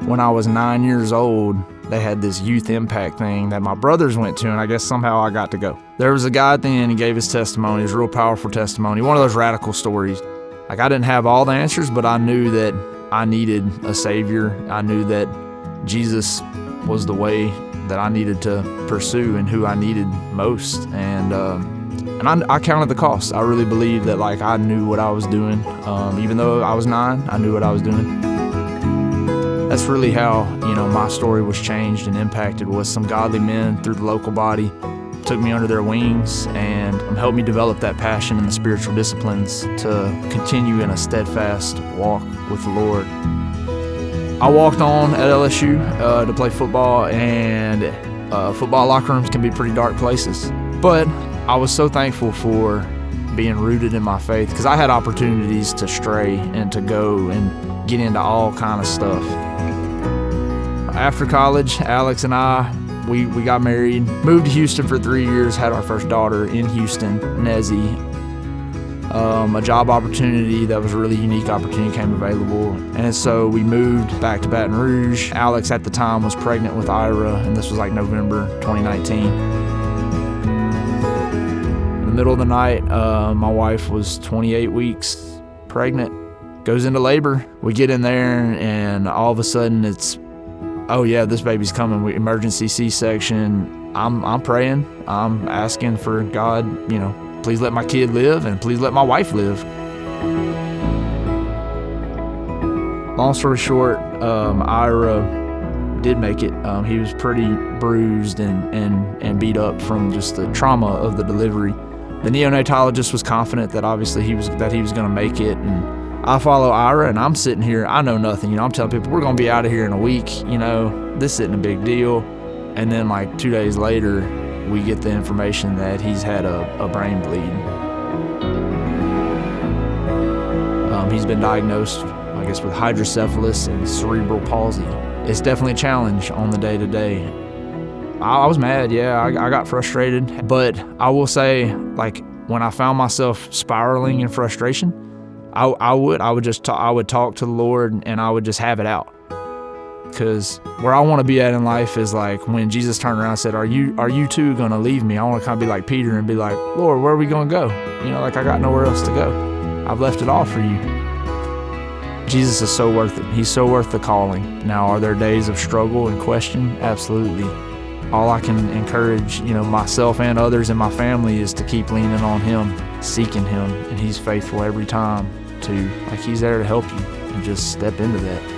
When I was 9 years old, they had this youth impact thing that my brothers went to, and I guess somehow I got to go. There was a guy at the end, he gave his testimony. It was a real powerful testimony, one of those radical stories. Like, I didn't have all the answers, but I knew that I needed a Savior. I knew that Jesus was the way that I needed to pursue and who I needed most. And I counted the cost. I really believed that, like, I knew what I was doing. Even though I was 9, I knew what I was doing. That's really how, my story was changed and impacted, was some godly men through the local body took me under their wings and helped me develop that passion in the spiritual disciplines to continue in a steadfast walk with the Lord. I walked on at LSU to play football, and football locker rooms can be pretty dark places. But I was so thankful for being rooted in my faith, because I had opportunities to stray and to go and get into all kind of stuff. After college, Alex and I, we got married, moved to Houston for 3 years, had our first daughter in Houston, Nezzy. A job opportunity that was a really unique opportunity came available, and so we moved back to Baton Rouge. Alex at the time was pregnant with Ira, and this was like November 2019. In the middle of the night, my wife was 28 weeks pregnant, goes into labor. We get in there, and all of a sudden it's, oh yeah, this baby's coming. Emergency C-section. I'm praying. I'm asking for God, please let my kid live and please let my wife live. Long story short, Ira did make it. He was pretty bruised and beat up from just the trauma of the delivery. The neonatologist was confident that obviously he was going to make it, and I follow Ira, and I'm sitting here, I know nothing. I'm telling people, we're going to be out of here in a week. This isn't a big deal. And then like 2 days later, we get the information that he's had a brain bleed. He's been diagnosed, I guess, with hydrocephalus and cerebral palsy. It's definitely a challenge on the day-to-day. I was mad, yeah, I got frustrated. But I will say, like, when I found myself spiraling in frustration, I would talk to the Lord, and I would just have it out. Because where I want to be at in life is like when Jesus turned around and said, are you too going to leave me? I want to kind of be like Peter and be like, Lord, where are we going to go? Like, I got nowhere else to go. I've left it all for you. Jesus is so worth it. He's so worth the calling. Now, are there days of struggle and question? Absolutely. All I can encourage, myself and others in my family is to keep leaning on Him, seeking Him, and He's faithful every time to, like, He's there to help you, and just step into that.